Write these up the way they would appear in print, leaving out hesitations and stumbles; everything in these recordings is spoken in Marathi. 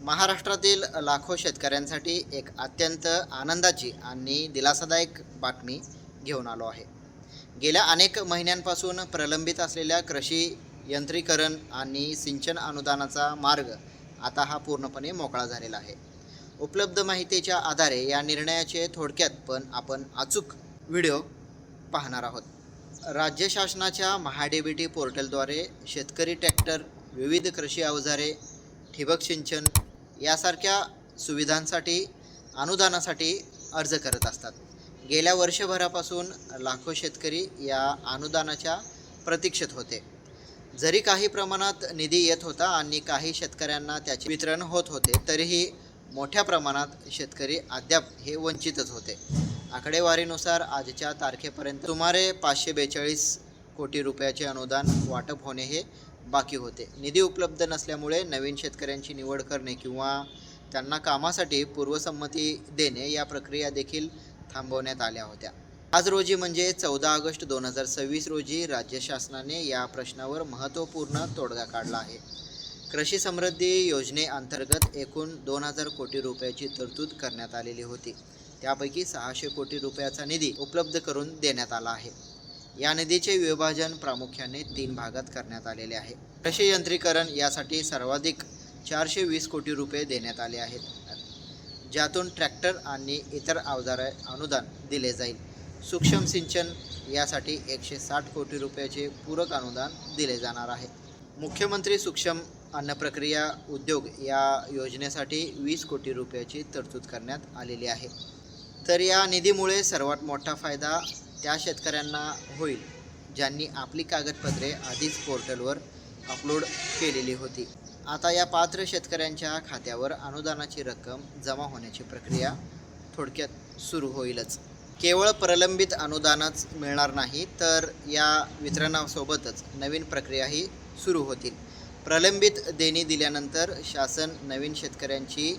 महाराष्ट्रातील लाखो शेतकऱ्यांसाठी एक अत्यंत आनंदाची आणि दिलासादायक बातमी घेऊन आलो आहे. गेल्या अनेक महिन्यांपासून प्रलंबित असलेल्या कृषी यंत्रीकरण आणि सिंचन अनुदानाचा मार्ग आता हा पूर्णपणे मोकळा झालेला आहे. उपलब्ध माहितीच्या आधारे या निर्णयाचे थोडक्यात पण आपण अचूक व्हिडिओ पाहणार आहोत. राज्य शासनाच्या महाडीबीटी पोर्टलद्वारे शेतकरी ट्रॅक्टर, विविध कृषी अवजारे, ठिबक सिंचन यासारख्या सुविधांसाठी अनुदानासाठी अर्ज करत असतात. गेल्या वर्षभरापासून लाखो शेतकरी या अनुदानाच्या प्रतीक्षेत होते. जरी काही प्रमाणात निधी येत होता आणि काही शेतकऱ्यांना त्याचे वितरण होत होते, तरीही मोठ्या प्रमाणात शेतकरी अद्याप हे वंचितच होते. आकडेवारीनुसार आजच्या तारखेपर्यंत सुमारे 542 कोटी रुपयाचे अनुदान वाटप होणे हे बाकी होते. निधी उपलब्ध नसल्यामुळे नवीन शेतकऱ्यांची निवड करणे किंवा त्यांना कामासाठी पूर्वसंमती देणे या प्रक्रिया देखील थांबवण्यात आल्या होत्या. आज रोजी म्हणजे 14 ऑगस्ट 2026 रोजी राज्य शासनाने या प्रश्नावर महत्त्वपूर्ण तोडगा काढला आहे. कृषी समृद्धी योजनेअंतर्गत एकूण 2000 कोटी रुपयाची तरतूद करण्यात आलेली होती. त्यापैकी 600 कोटी रुपयाचा निधी उपलब्ध करून देण्यात आला आहे. या निधीचे विभाजन प्रामुख्याने 3 भागात करण्यात आलेले आहे. कृषी यंत्रीकरण यासाठी सर्वाधिक 420 कोटी रुपये देण्यात आले आहेत, ज्यातून ट्रॅक्टर आणि इतर अवजारे अनुदान दिले जाईल. सूक्ष्म सिंचन यासाठी 160 कोटी रुपयाचे पूरक अनुदान दिले जाणार आहे. मुख्यमंत्री सूक्ष्म अन्न प्रक्रिया उद्योग या योजनेसाठी 20 कोटी रुपयाची तरतूद करण्यात आलेली आहे. तर या निधीमुळे सर्वात मोठा फायदा त्या शेतकऱ्यांना होईल ज्यांनी आपली कागदपत्रे आधीच पोर्टलवर अपलोड केलेली होती. आता या पात्र शेतकऱ्यांच्या खात्यावर अनुदानाची रक्कम जमा होण्याची प्रक्रिया थोडक्यात सुरू होईलच. केवळ प्रलंबित अनुदानच मिळणार नाही, तर या वितरणासोबतच नवीन प्रक्रियाही सुरू होतील. प्रलंबित देणी दिल्यानंतर शासन नवीन शेतकऱ्यांची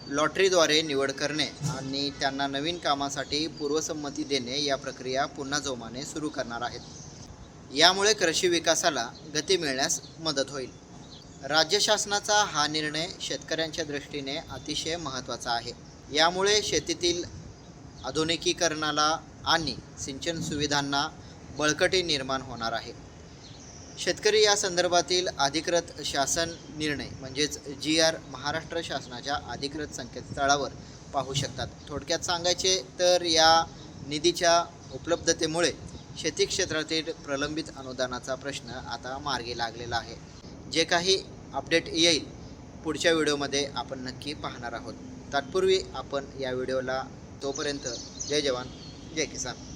लॉटरीद्वारे निवड करणे आणि त्यांना नवीन कामासाठी पूर्वसंमती देणे या प्रक्रिया पुन्हा जोमाने सुरू करणार आहेत. यामुळे कृषी विकासाला गती मिळण्यास मदत होईल. राज्य शासनाचा हा निर्णय शेतकऱ्यांच्या दृष्टीने अतिशय महत्त्वाचा आहे. यामुळे शेतीतील आधुनिकीकरणाला आणि सिंचन सुविधांना बळकटी निर्माण होणार आहे. शेतकरी या संदर्भातील अधिकृत शासन निर्णय म्हणजेच GR महाराष्ट्र शासनाच्या अधिकृत संकेतस्थळावर पाहू शकतात. थोडक्यात सांगायचे तर या निधीच्या उपलब्धतेमुळे शेती क्षेत्रातील प्रलंबित अनुदानाचा प्रश्न आता मार्गी लागलेला आहे. जे काही अपडेट येईल पुढच्या व्हिडिओमध्ये आपण नक्की पाहणार आहोत. तत्पूर्वी आपण या व्हिडिओला तोपर्यंत जय जवान जय किसान.